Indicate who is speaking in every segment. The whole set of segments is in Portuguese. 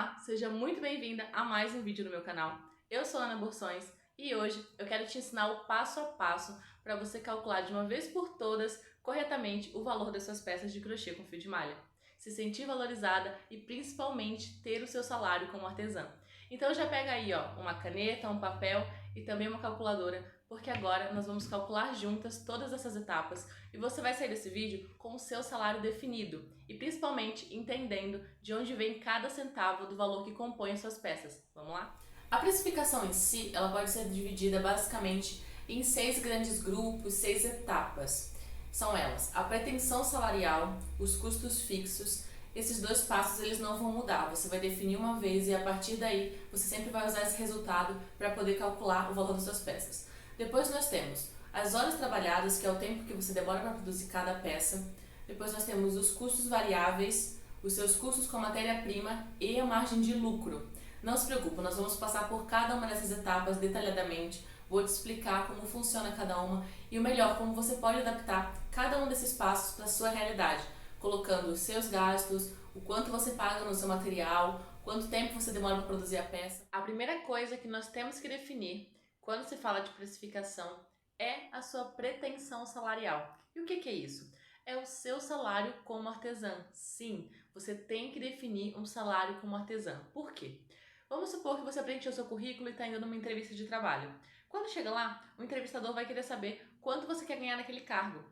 Speaker 1: Olá, seja muito bem-vinda a mais um vídeo no meu canal. Eu sou Ana Bursões e hoje eu quero te ensinar o passo a passo para você calcular de uma vez por todas corretamente o valor das suas peças de crochê com fio de malha, se sentir valorizada e principalmente ter o seu salário como artesã. Então já pega aí uma caneta, um papel e também uma calculadora, porque agora nós vamos calcular juntas todas essas etapas e você vai sair desse vídeo com o seu salário definido e principalmente entendendo de onde vem cada centavo do valor que compõe as suas peças. Vamos lá? A precificação em si, ela pode ser dividida basicamente em 6 grandes grupos, 6 etapas. São elas: a pretensão salarial, os custos fixos. Esses dois passos eles não vão mudar, você vai definir uma vez e a partir daí você sempre vai usar esse resultado para poder calcular o valor das suas peças. Depois nós temos as horas trabalhadas, que é o tempo que você demora para produzir cada peça. Depois nós temos os custos variáveis, os seus custos com a matéria-prima e a margem de lucro. Não se preocupe, nós vamos passar por cada uma dessas etapas detalhadamente, vou te explicar como funciona cada uma e o melhor, como você pode adaptar cada um desses passos para a sua realidade, colocando os seus gastos, o quanto você paga no seu material, quanto tempo você demora para produzir a peça. A primeira coisa que nós temos que definir quando se fala de precificação é a sua pretensão salarial. E o que é isso? É o seu salário como artesã. Sim, você tem que definir um salário como artesã. Por quê? Vamos supor que você preencheu seu currículo e está indo numa entrevista de trabalho. Quando chega lá, o entrevistador vai querer saber quanto você quer ganhar naquele cargo.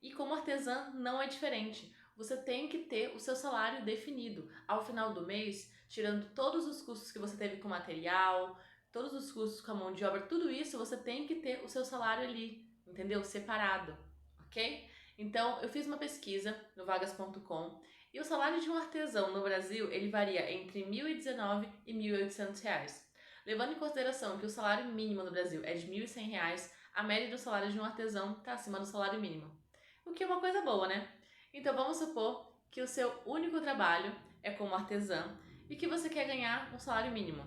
Speaker 1: E como artesã não é diferente. Você tem que ter o seu salário definido. Ao final do mês, tirando todos os custos que você teve com material, todos os custos com a mão de obra, tudo isso você tem que ter o seu salário ali, entendeu? Separado, ok? Então, eu fiz uma pesquisa no vagas.com e o salário de um artesão no Brasil, ele varia entre R$ 1.019 e R$ 1.800. Levando em consideração que o salário mínimo no Brasil é de R$ 1.100, a média do salário de um artesão está acima do salário mínimo. O que é uma coisa boa, né? Então vamos supor que o seu único trabalho é como artesã e que você quer ganhar um salário mínimo,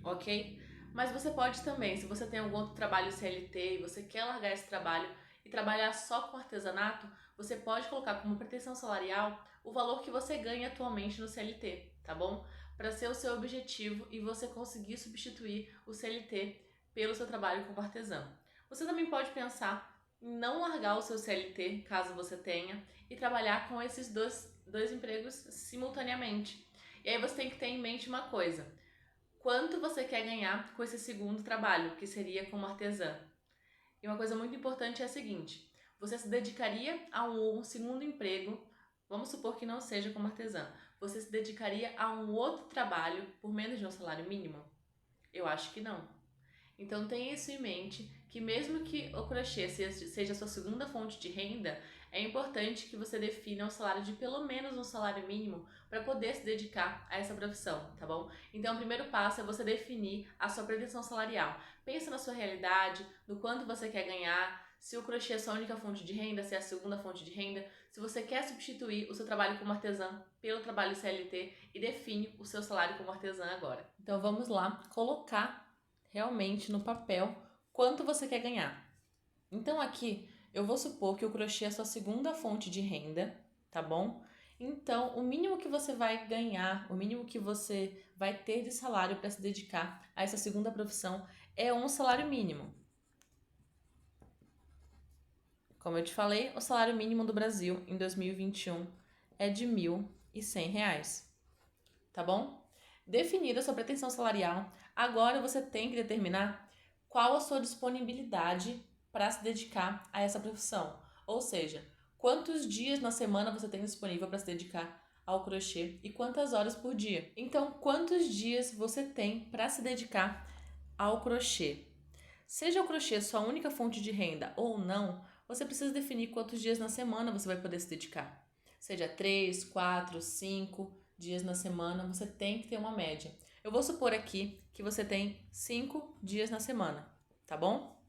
Speaker 1: ok? Mas você pode também, se você tem algum outro trabalho CLT e você quer largar esse trabalho e trabalhar só com artesanato, você pode colocar como pretensão salarial o valor que você ganha atualmente no CLT, tá bom? Para ser o seu objetivo e você conseguir substituir o CLT pelo seu trabalho como artesã. Você também pode pensar em não largar o seu CLT, caso você tenha, e trabalhar com esses dois empregos simultaneamente. E aí você tem que ter em mente uma coisa: quanto você quer ganhar com esse segundo trabalho, que seria como artesã? E uma coisa muito importante é a seguinte: você se dedicaria a um segundo emprego, vamos supor que não seja como artesã, você se dedicaria a um outro trabalho por menos de um salário mínimo? Eu acho que não. Então tenha isso em mente, que mesmo que o crochê seja a sua segunda fonte de renda, é importante que você defina um salário de pelo menos um salário mínimo para poder se dedicar a essa profissão, tá bom? Então o primeiro passo é você definir a sua pretensão salarial. Pensa na sua realidade, no quanto você quer ganhar, se o crochê é a sua única fonte de renda, se é a segunda fonte de renda, se você quer substituir o seu trabalho como artesã pelo trabalho CLT e define o seu salário como artesã agora. Então vamos lá colocar realmente no papel quanto você quer ganhar. Então aqui eu vou supor que o crochê é a sua segunda fonte de renda, tá bom? Então o mínimo que você vai ganhar, o mínimo que você vai ter de salário para se dedicar a essa segunda profissão é um salário mínimo. Como eu te falei, o salário mínimo do Brasil em 2021 é de R$ 1.100, tá bom? Definida a sua pretensão salarial, agora você tem que determinar qual a sua disponibilidade para se dedicar a essa profissão. Ou seja, quantos dias na semana você tem disponível para se dedicar ao crochê e quantas horas por dia. Então, quantos dias você tem para se dedicar ao crochê? Seja o crochê sua única fonte de renda ou não, você precisa definir quantos dias na semana você vai poder se dedicar. Seja 3, 4, 5 dias na semana, você tem que ter uma média. Eu vou supor aqui que você tem 5 dias na semana, tá bom?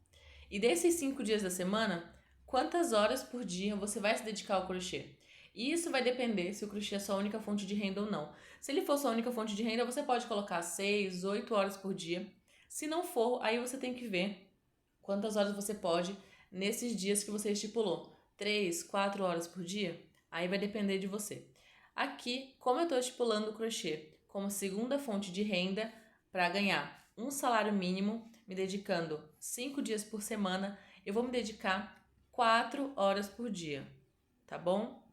Speaker 1: E desses 5 dias da semana, quantas horas por dia você vai se dedicar ao crochê? E isso vai depender se o crochê é sua única fonte de renda ou não. Se ele for sua única fonte de renda, você pode colocar 6, 8 horas por dia. Se não for, aí você tem que ver quantas horas você pode nesses dias que você estipulou. 3, 4 horas por dia? Aí vai depender de você. Aqui, como eu estou estipulando o crochê como segunda fonte de renda para ganhar um salário mínimo, me dedicando 5 dias por semana, eu vou me dedicar 4 horas por dia, tá bom?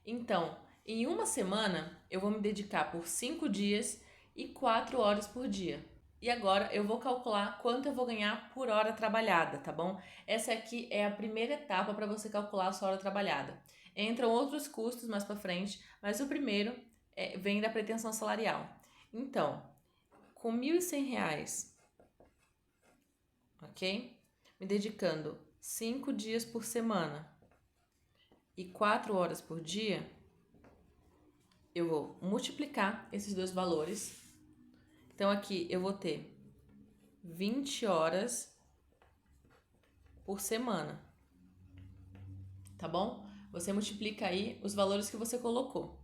Speaker 1: Então, em uma semana, eu vou me dedicar por 5 dias e 4 horas por dia. E agora eu vou calcular quanto eu vou ganhar por hora trabalhada, tá bom? Essa aqui é a primeira etapa para você calcular a sua hora trabalhada. Entram outros custos mais para frente, mas o primeiro vem da pretensão salarial. Então, com R$ 1.100, ok? Me dedicando 5 dias por semana e 4 horas por dia, eu vou multiplicar esses dois valores. Então, aqui eu vou ter 20 horas por semana, tá bom? Você multiplica aí os valores que você colocou.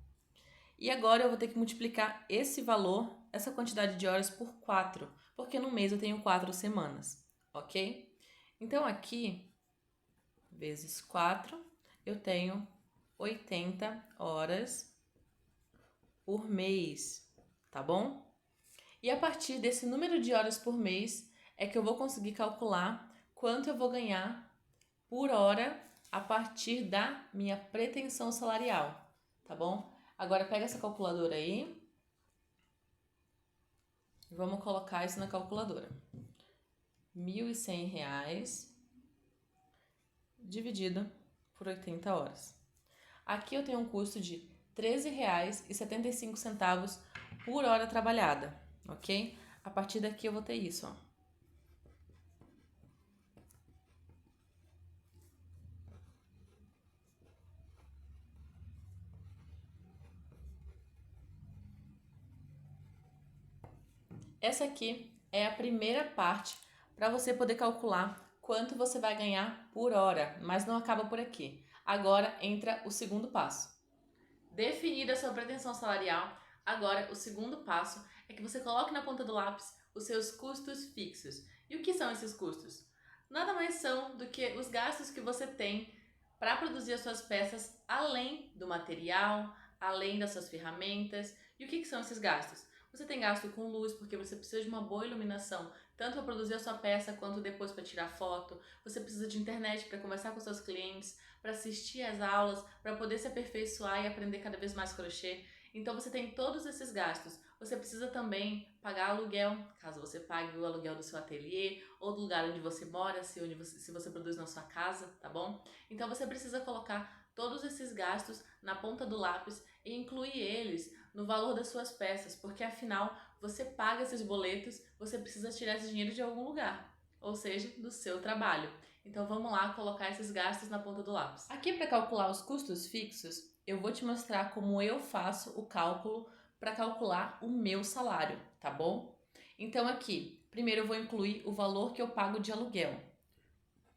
Speaker 1: E agora eu vou ter que multiplicar esse valor, essa quantidade de horas por 4, porque no mês eu tenho 4 semanas, ok? Então, aqui, vezes 4, eu tenho 80 horas por mês, tá bom? E a partir desse número de horas por mês é que eu vou conseguir calcular quanto eu vou ganhar por hora a partir da minha pretensão salarial, tá bom? Agora pega essa calculadora aí e vamos colocar isso na calculadora. R$ 1.100 dividido por 80 horas. Aqui eu tenho um custo de R$ 13,75 por hora trabalhada, ok? A partir daqui eu vou ter isso, ó. Essa aqui é a primeira parte para você poder calcular quanto você vai ganhar por hora, mas não acaba por aqui. Agora entra o segundo passo. Definida a sua pretensão salarial, agora o segundo passo é que você coloque na ponta do lápis os seus custos fixos. E o que são esses custos? Nada mais são do que os gastos que você tem para produzir as suas peças, além do material, além das suas ferramentas. E o que são esses gastos? Você tem gasto com luz, porque você precisa de uma boa iluminação, tanto para produzir a sua peça quanto depois para tirar foto. Você precisa de internet para conversar com seus clientes, para assistir às aulas, para poder se aperfeiçoar e aprender cada vez mais crochê. Então você tem todos esses gastos. Você precisa também pagar aluguel, caso você pague o aluguel do seu ateliê ou do lugar onde você mora, se você produz na sua casa, tá bom? Então você precisa colocar todos esses gastos na ponta do lápis e incluir eles no valor das suas peças, porque afinal você paga esses boletos, você precisa tirar esse dinheiro de algum lugar, ou seja, do seu trabalho. Então vamos lá colocar esses gastos na ponta do lápis. Aqui para calcular os custos fixos, eu vou te mostrar como eu faço o cálculo para calcular o meu salário, tá bom? Então aqui, primeiro eu vou incluir o valor que eu pago de aluguel,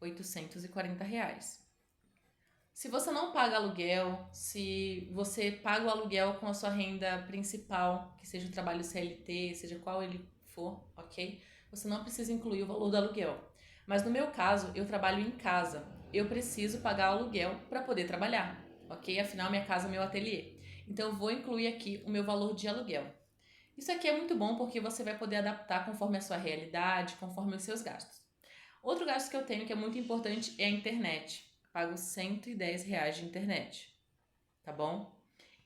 Speaker 1: R$ 840. Se você não paga aluguel, se você paga o aluguel com a sua renda principal, que seja o trabalho CLT, seja qual ele for, ok? Você não precisa incluir o valor do aluguel. Mas no meu caso, eu trabalho em casa. Eu preciso pagar aluguel para poder trabalhar, ok? Afinal, minha casa é meu ateliê. Então, eu vou incluir aqui o meu valor de aluguel. Isso aqui é muito bom porque você vai poder adaptar conforme a sua realidade, conforme os seus gastos. Outro gasto que eu tenho que é muito importante é a internet. Pago R$ 110 de internet, tá bom?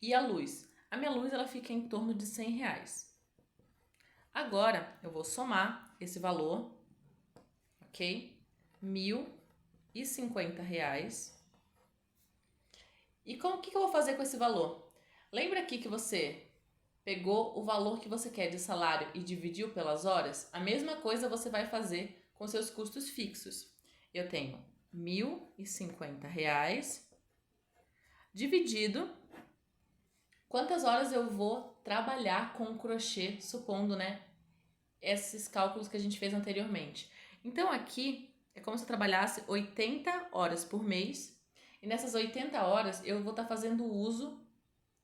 Speaker 1: E a luz? A minha luz ela fica em torno de R$ 100. Agora eu vou somar esse valor, ok? R$ 1.050. E o que eu vou fazer com esse valor? Lembra aqui que você pegou o valor que você quer de salário e dividiu pelas horas? A mesma coisa você vai fazer com seus custos fixos. Eu tenho R$ 1.050 dividido quantas horas eu vou trabalhar com o crochê, supondo, né, esses cálculos que a gente fez anteriormente. Então aqui é como se eu trabalhasse 80 horas por mês e nessas 80 horas eu vou estar fazendo uso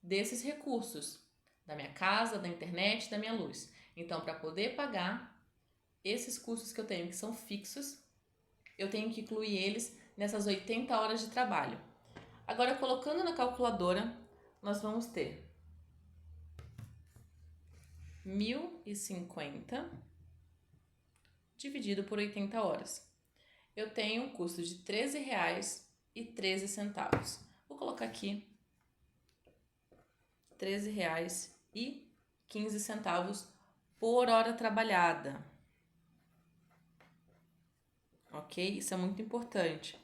Speaker 1: desses recursos, da minha casa, da internet, da minha luz. Então, para poder pagar esses custos que eu tenho, que são fixos, eu tenho que incluir eles nessas 80 horas de trabalho. Agora, colocando na calculadora, nós vamos ter 1.050 dividido por 80 horas. Eu tenho um custo de R$ 13,13. Vou colocar aqui R$ 13,15 por hora trabalhada. Ok? Isso é muito importante.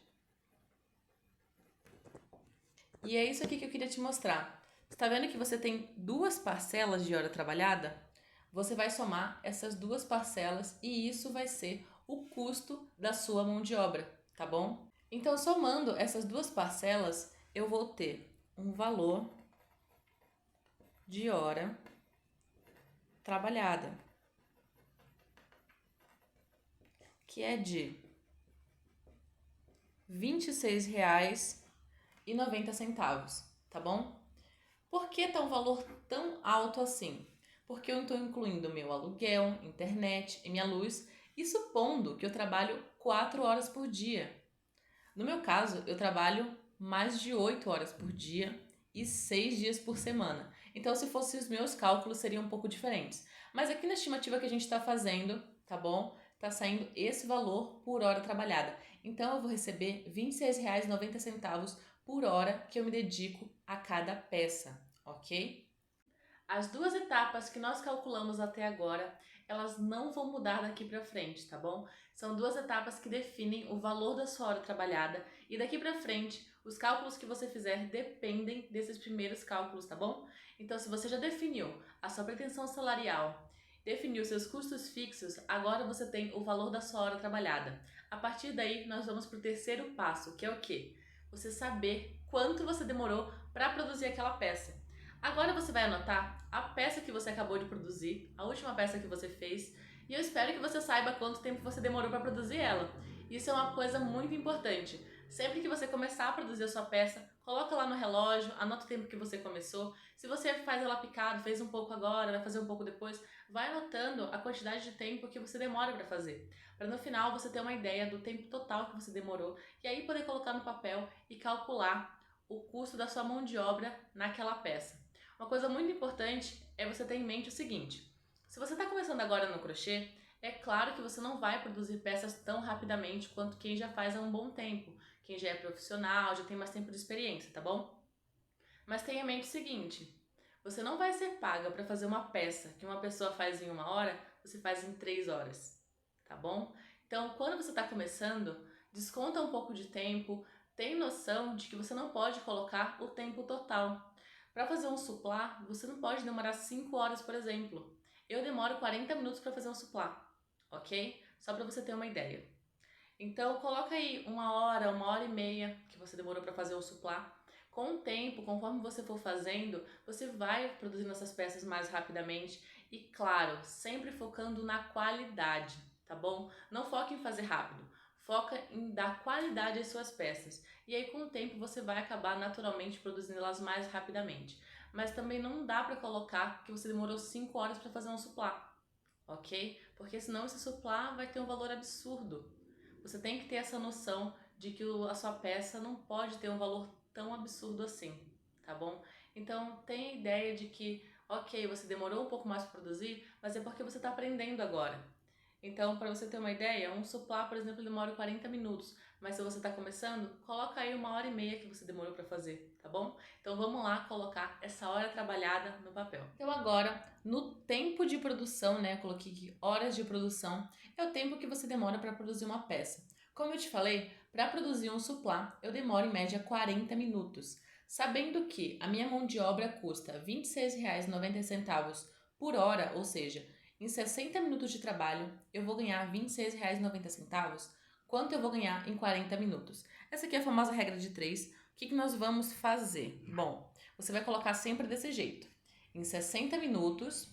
Speaker 1: E é isso aqui que eu queria te mostrar. Está vendo que você tem duas parcelas de hora trabalhada? Você vai somar essas duas parcelas e isso vai ser o custo da sua mão de obra, tá bom? Então, somando essas duas parcelas, eu vou ter um valor de hora trabalhada, que é de R$ 26,90, tá bom? Por que tá um valor tão alto assim? Porque eu estou incluindo meu aluguel, internet e minha luz, e supondo que eu trabalho 4 horas por dia. No meu caso, eu trabalho mais de 8 horas por dia e 6 dias por semana. Então, se fossem os meus cálculos, seriam um pouco diferentes. Mas aqui na estimativa que a gente está fazendo, tá bom? Tá saindo esse valor por hora trabalhada. Então, eu vou receber R$ 26,90 por hora que eu me dedico a cada peça, ok? As duas etapas que nós calculamos até agora, elas não vão mudar daqui para frente, tá bom? São duas etapas que definem o valor da sua hora trabalhada e daqui para frente, os cálculos que você fizer dependem desses primeiros cálculos, tá bom? Então, se você já definiu a sua pretensão salarial, definiu seus custos fixos, agora você tem o valor da sua hora trabalhada. A partir daí, nós vamos para o terceiro passo, que é o quê? Você saber quanto você demorou para produzir aquela peça. Agora você vai anotar a peça que você acabou de produzir, a última peça que você fez, e eu espero que você saiba quanto tempo você demorou para produzir ela. Isso é uma coisa muito importante. Sempre que você começar a produzir a sua peça, coloca lá no relógio, anota o tempo que você começou. Se você faz ela picado, fez um pouco agora, vai fazer um pouco depois, vai anotando a quantidade de tempo que você demora para fazer. Para no final você ter uma ideia do tempo total que você demorou e aí poder colocar no papel e calcular o custo da sua mão de obra naquela peça. Uma coisa muito importante é você ter em mente o seguinte: se você está começando agora no crochê, é claro que você não vai produzir peças tão rapidamente quanto quem já faz há um bom tempo, quem já é profissional, já tem mais tempo de experiência, tá bom? Mas tenha em mente o seguinte: você não vai ser paga para fazer uma peça que uma pessoa faz em 1 hora, você faz em 3 horas, tá bom? Então, quando você está começando, desconta um pouco de tempo, tem noção de que você não pode colocar o tempo total. Para fazer um suplá, você não pode demorar 5 horas, por exemplo. Eu demoro 40 minutos para fazer um suplá, ok? Só para você ter uma ideia. Então, coloca aí 1 hora, 1 hora e meia que você demorou para fazer o suplá. Com o tempo, conforme você for fazendo, você vai produzindo essas peças mais rapidamente e, claro, sempre focando na qualidade, tá bom? Não foque em fazer rápido, foca em dar qualidade às suas peças. E aí, com o tempo, você vai acabar naturalmente produzindo elas mais rapidamente. Mas também não dá para colocar que você demorou 5 horas para fazer um suplá, ok? Porque senão esse suplá vai ter um valor absurdo. Você tem que ter essa noção de que a sua peça não pode ter um valor tão absurdo assim, tá bom? Então tenha ideia de que, ok, você demorou um pouco mais para produzir, mas é porque você está aprendendo agora. Então, para você ter uma ideia, um suplá, por exemplo, demora 40 minutos, mas se você está começando, coloca aí 1 hora e meia que você demorou para fazer, tá bom? Então vamos lá colocar essa hora trabalhada no papel. Então agora, no tempo de produção, né, eu coloquei aqui horas de produção, é o tempo que você demora para produzir uma peça. Como eu te falei, para produzir um suplá, eu demoro em média 40 minutos. Sabendo que a minha mão de obra custa R$ 26,90 por hora, ou seja, em 60 minutos de trabalho, eu vou ganhar R$ 26,90. Quanto eu vou ganhar em 40 minutos? Essa aqui é a famosa regra de 3. O que nós vamos fazer? Bom, você vai colocar sempre desse jeito. Em 60 minutos,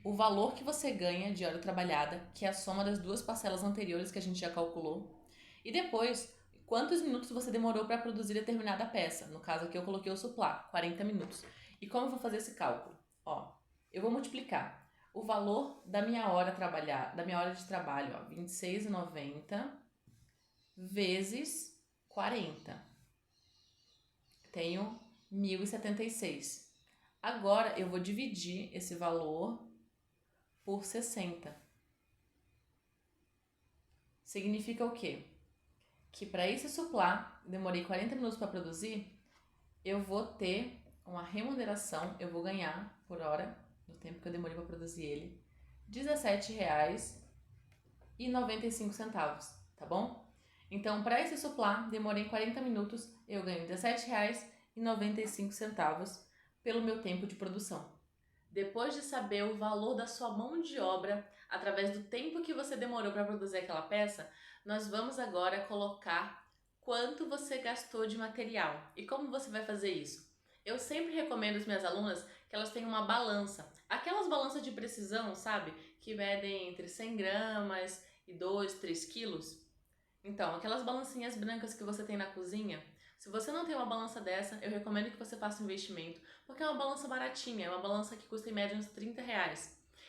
Speaker 1: o valor que você ganha de hora trabalhada, que é a soma das duas parcelas anteriores que a gente já calculou. E depois, quantos minutos você demorou para produzir determinada peça. No caso aqui eu coloquei o suplá, 40 minutos. E como eu vou fazer esse cálculo? Ó, eu vou multiplicar o valor da minha hora de trabalho, ó, 26,90 vezes 40. Tenho 1.076. Agora eu vou dividir esse valor por 60. Significa o quê? Que para esse suplá, demorei 40 minutos para produzir, eu vou ter uma remuneração, eu vou ganhar por hora, no tempo que eu demorei para produzir ele, R$17,95, tá bom? Então, para esse suplá, demorei 40 minutos, eu ganho R$17,95 pelo meu tempo de produção. Depois de saber o valor da sua mão de obra, através do tempo que você demorou para produzir aquela peça, nós vamos agora colocar quanto você gastou de material. E como você vai fazer isso? Eu sempre recomendo às minhas alunas que elas tenham uma balança. Aquelas balanças de precisão, sabe? Que medem entre 100 gramas e 2, 3 quilos. Então, aquelas balancinhas brancas que você tem na cozinha, se você não tem uma balança dessa, eu recomendo que você faça um investimento, porque é uma balança baratinha, é uma balança que custa em média uns R$30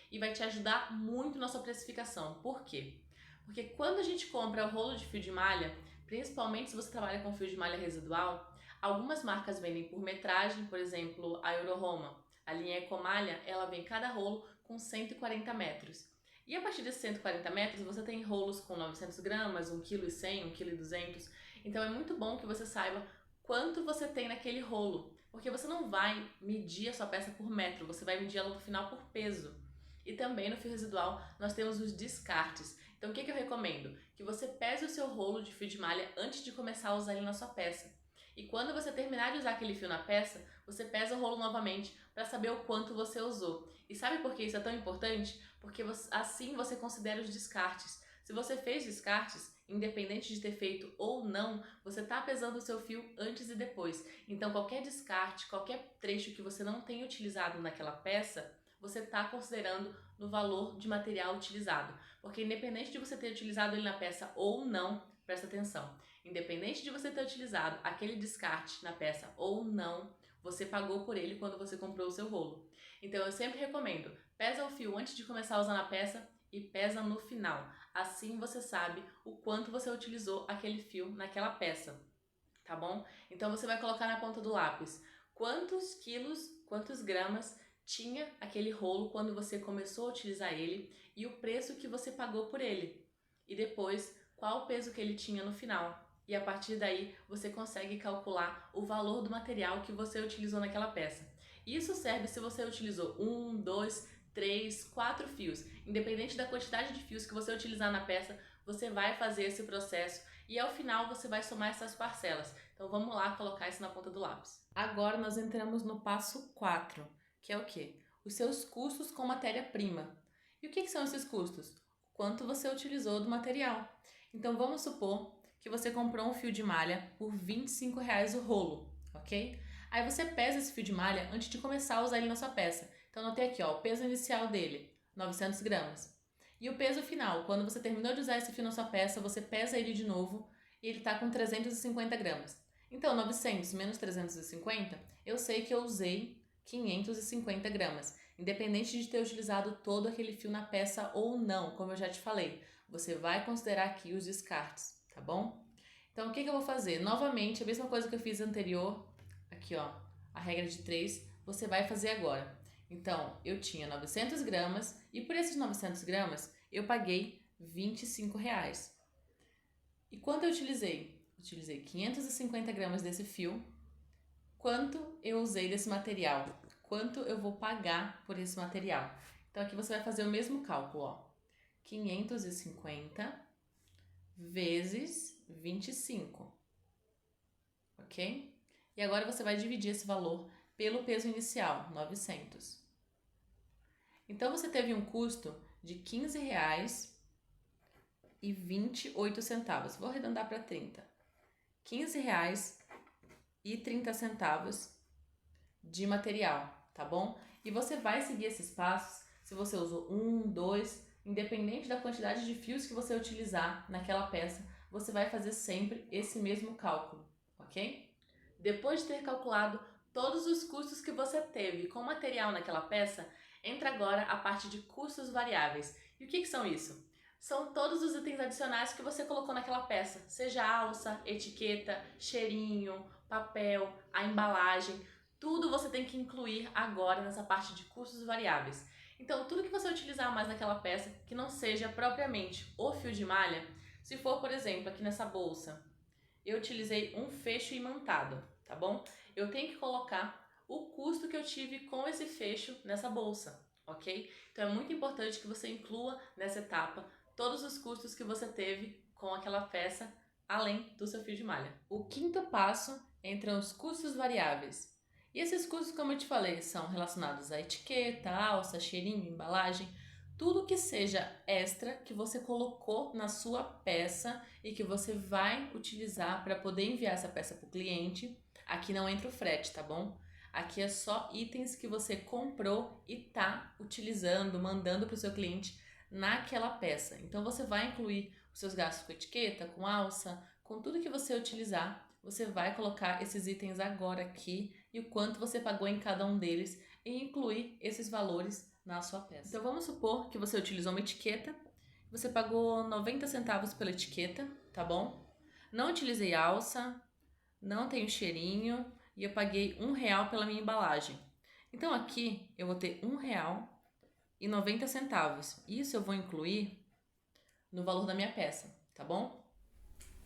Speaker 1: e vai te ajudar muito na sua precificação. Por quê? Porque quando a gente compra o rolo de fio de malha, principalmente se você trabalha com fio de malha residual, algumas marcas vendem por metragem, por exemplo, a Euroroma. A linha Ecomalha, ela vem cada rolo com 140 metros. E a partir desses 140 metros, você tem rolos com 900 gramas, 1,1 kg, 1,2 kg. Então é muito bom que você saiba quanto você tem naquele rolo, porque você não vai medir a sua peça por metro, você vai medir ela no final por peso. E também no fio residual nós temos os descartes. Então o que eu recomendo? Que você pese o seu rolo de fio de malha antes de começar a usar ele na sua peça. E quando você terminar de usar aquele fio na peça, você pesa o rolo novamente para saber o quanto você usou. E sabe por que isso é tão importante? Porque assim você considera os descartes. Se você fez descartes, independente de ter feito ou não, você está pesando o seu fio antes e depois. Então qualquer descarte, qualquer trecho que você não tenha utilizado naquela peça, você está considerando no valor de material utilizado. Porque independente de você ter utilizado ele na peça ou não, presta atenção, independente de você ter utilizado aquele descarte na peça ou não, você pagou por ele quando você comprou o seu rolo. Então eu sempre recomendo, pesa o fio antes de começar a usar na peça e pesa no final. Assim você sabe o quanto você utilizou aquele fio naquela peça, tá bom? Então você vai colocar na ponta do lápis quantos quilos, quantos gramas tinha aquele rolo quando você começou a utilizar ele e o preço que você pagou por ele. E depois, qual o peso que ele tinha no final. E a partir daí, você consegue calcular o valor do material que você utilizou naquela peça. Isso serve se você utilizou 1, 2, 3, 4 fios. Independente da quantidade de fios que você utilizar na peça, você vai fazer esse processo e ao final você vai somar essas parcelas. Então vamos lá colocar isso na ponta do lápis. Agora nós entramos no passo 4, que é o quê? Os seus custos com matéria-prima. E o que são esses custos? Quanto você utilizou do material. Então vamos supor que você comprou um fio de malha por R$25 o rolo, ok? Aí você pesa esse fio de malha antes de começar a usar ele na sua peça. Então anotei aqui, ó, o peso inicial dele, 900 gramas. E o peso final, quando você terminou de usar esse fio na sua peça, você pesa ele de novo e ele está com 350 gramas. Então 900 menos 350, eu sei que eu usei 550 gramas. Independente de ter utilizado todo aquele fio na peça ou não, como eu já te falei, você vai considerar aqui os descartes, tá bom? Então o que eu vou fazer? Novamente, a mesma coisa que eu fiz anterior, aqui ó, a regra de 3, você vai fazer agora. Então, eu tinha 900 gramas e por esses 900 gramas eu paguei R$25. E quanto eu utilizei? Utilizei 550 gramas desse fio. Quanto eu usei desse material? Quanto eu vou pagar por esse material? Então aqui você vai fazer o mesmo cálculo, ó. 550 vezes 25, ok? E agora você vai dividir esse valor pelo peso inicial, 900. Então você teve um custo de R$15,28. Vou arredondar para 30. R$15,30 de material, tá bom? E você vai seguir esses passos se você usou 1, 2, independente da quantidade de fios que você utilizar naquela peça, você vai fazer sempre esse mesmo cálculo, ok? Depois de ter calculado todos os custos que você teve com o material naquela peça, entra agora a parte de custos variáveis. E o que são isso? São todos os itens adicionais que você colocou naquela peça, seja alça, etiqueta, cheirinho, papel, a embalagem, tudo você tem que incluir agora nessa parte de custos variáveis. Então, tudo que você utilizar a mais naquela peça, que não seja propriamente o fio de malha, se for, por exemplo, aqui nessa bolsa, eu utilizei um fecho imantado, tá bom? Eu tenho que colocar o custo que eu tive com esse fecho nessa bolsa, ok? Então é muito importante que você inclua nessa etapa todos os custos que você teve com aquela peça, além do seu fio de malha. O quinto passo entra os custos variáveis. E esses custos, como eu te falei, são relacionados à etiqueta, alça, cheirinho, embalagem, tudo que seja extra que você colocou na sua peça e que você vai utilizar para poder enviar essa peça para o cliente. Aqui não entra o frete, tá bom? Aqui é só itens que você comprou e tá utilizando, mandando para o seu cliente naquela peça. Então você vai incluir os seus gastos com etiqueta, com alça, com tudo que você utilizar. Você vai colocar esses itens agora aqui e o quanto você pagou em cada um deles e incluir esses valores na sua peça. Então vamos supor que você utilizou uma etiqueta, você pagou 90 centavos pela etiqueta, tá bom? Não utilizei alça, não tenho cheirinho e eu paguei R$1 pela minha embalagem. Então aqui eu vou ter R$1,90. Isso eu vou incluir no valor da minha peça, tá bom?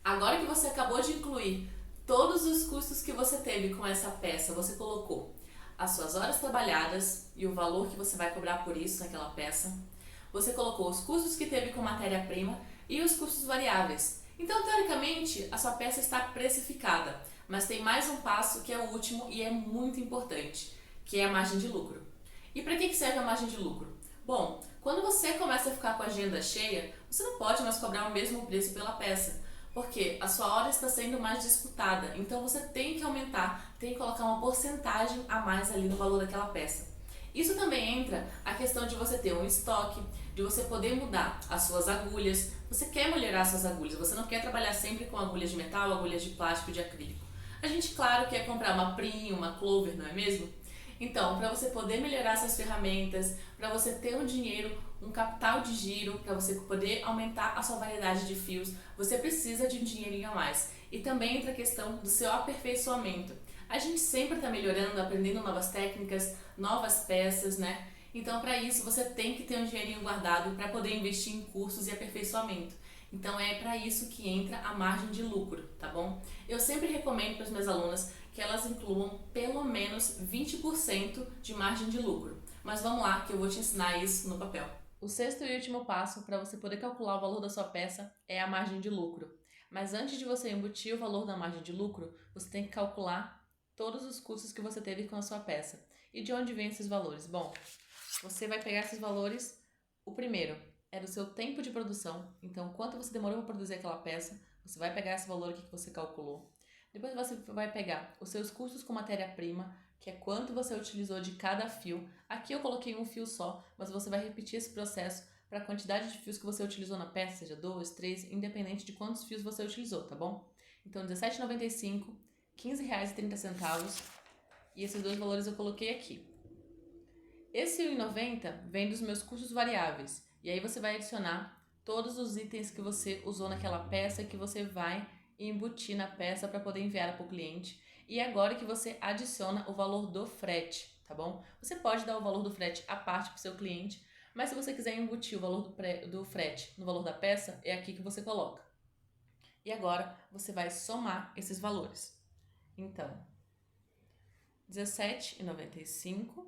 Speaker 1: Agora que você acabou de incluir todos os custos que você teve com essa peça, você colocou as suas horas trabalhadas e o valor que você vai cobrar por isso naquela peça. Você colocou os custos que teve com matéria-prima e os custos variáveis. Então, teoricamente, a sua peça está precificada, mas tem mais um passo que é o último e é muito importante, que é a margem de lucro. E para que serve a margem de lucro? Bom, quando você começa a ficar com a agenda cheia, você não pode mais cobrar o mesmo preço pela peça, porque a sua hora está sendo mais disputada, então você tem que aumentar, tem que colocar uma porcentagem a mais ali no valor daquela peça. Isso também entra a questão de você ter um estoque, de você poder mudar as suas agulhas. Você quer melhorar as suas agulhas, você não quer trabalhar sempre com agulhas de metal, agulhas de plástico, de acrílico. A gente, claro, quer comprar uma Prim, uma Clover, não é mesmo? Então, para você poder melhorar essas ferramentas, para você ter um dinheiro, um capital de giro, para você poder aumentar a sua variedade de fios, você precisa de um dinheirinho a mais. E também entra a questão do seu aperfeiçoamento. A gente sempre está melhorando, aprendendo novas técnicas, novas peças, né? Então, para isso, você tem que ter um dinheirinho guardado para poder investir em cursos e aperfeiçoamento. Então, é para isso que entra a margem de lucro, tá bom? Eu sempre recomendo para as minhas alunas que elas incluam pelo menos 20% de margem de lucro. Mas vamos lá, que eu vou te ensinar isso no papel. O sexto e último passo para você poder calcular o valor da sua peça é a margem de lucro. Mas antes de você embutir o valor da margem de lucro, você tem que calcular todos os custos que você teve com a sua peça. E de onde vêm esses valores? Bom, você vai pegar esses valores, o primeiro é do seu tempo de produção, então quanto você demorou para produzir aquela peça, você vai pegar esse valor aqui que você calculou. Depois você vai pegar os seus custos com matéria-prima, que é quanto você utilizou de cada fio. Aqui eu coloquei um fio só, mas você vai repetir esse processo para a quantidade de fios que você utilizou na peça, seja 2, 3, independente de quantos fios você utilizou, tá bom? Então R$17,95, R$15,30 e esses dois valores eu coloquei aqui. Esse R$1,90 vem dos meus custos variáveis e aí você vai adicionar todos os itens que você usou naquela peça que você vai embutir na peça para poder enviar para o cliente. E agora que você adiciona o valor do frete, tá bom? Você pode dar o valor do frete à parte para o seu cliente, mas se você quiser embutir o valor do frete no valor da peça, é aqui que você coloca. E agora você vai somar esses valores. Então, R$17,95,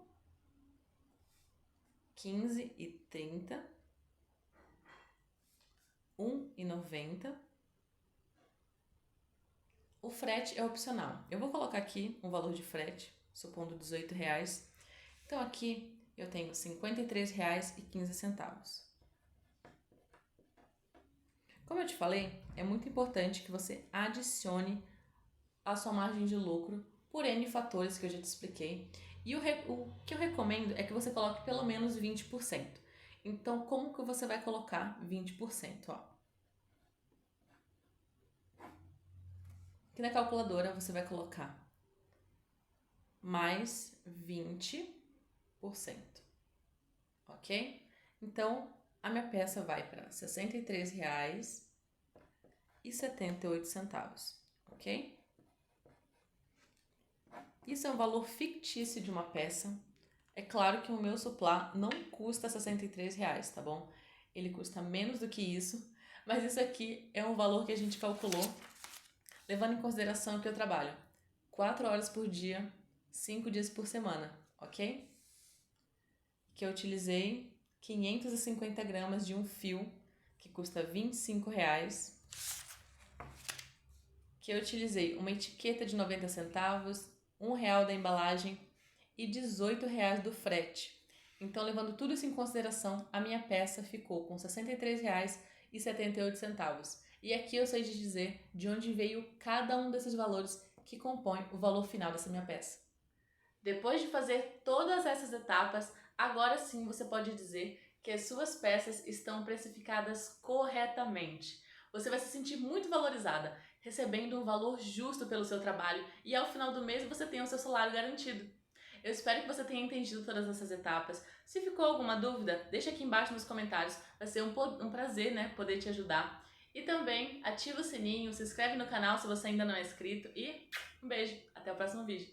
Speaker 1: R$15,30, R$1,90. O frete é opcional. Eu vou colocar aqui um valor de frete, supondo R$18. Então aqui eu tenho R$53,15. Como eu te falei, é muito importante que você adicione a sua margem de lucro por N fatores que eu já te expliquei. E o que eu recomendo é que você coloque pelo menos 20%. Então, como que você vai colocar 20%? Ó. Aqui na calculadora você vai colocar mais 20%, ok? Então, a minha peça vai para R$63,78, ok? Isso é um valor fictício de uma peça, É claro que o meu suplá não custa R$ 63, tá bom? Ele custa menos do que isso, mas isso aqui é um valor que a gente calculou levando em consideração que eu trabalho 4 horas por dia, 5 dias por semana, ok? Que eu utilizei 550 gramas de um fio, que custa R$ 25, que eu utilizei uma etiqueta de 90 centavos, R$ 1 da embalagem e R$ 18 do frete. Então, levando tudo isso em consideração, a minha peça ficou com R$ 63,78. E aqui eu sei de dizer de onde veio cada um desses valores que compõem o valor final dessa minha peça. Depois de fazer todas essas etapas, agora sim você pode dizer que as suas peças estão precificadas corretamente. Você vai se sentir muito valorizada, recebendo um valor justo pelo seu trabalho e ao final do mês você tem o seu salário garantido. Eu espero que você tenha entendido todas essas etapas. Se ficou alguma dúvida, deixa aqui embaixo nos comentários. Vai ser um prazer, poder te ajudar. E também ativa o sininho, se inscreve no canal se você ainda não é inscrito e um beijo, até o próximo vídeo.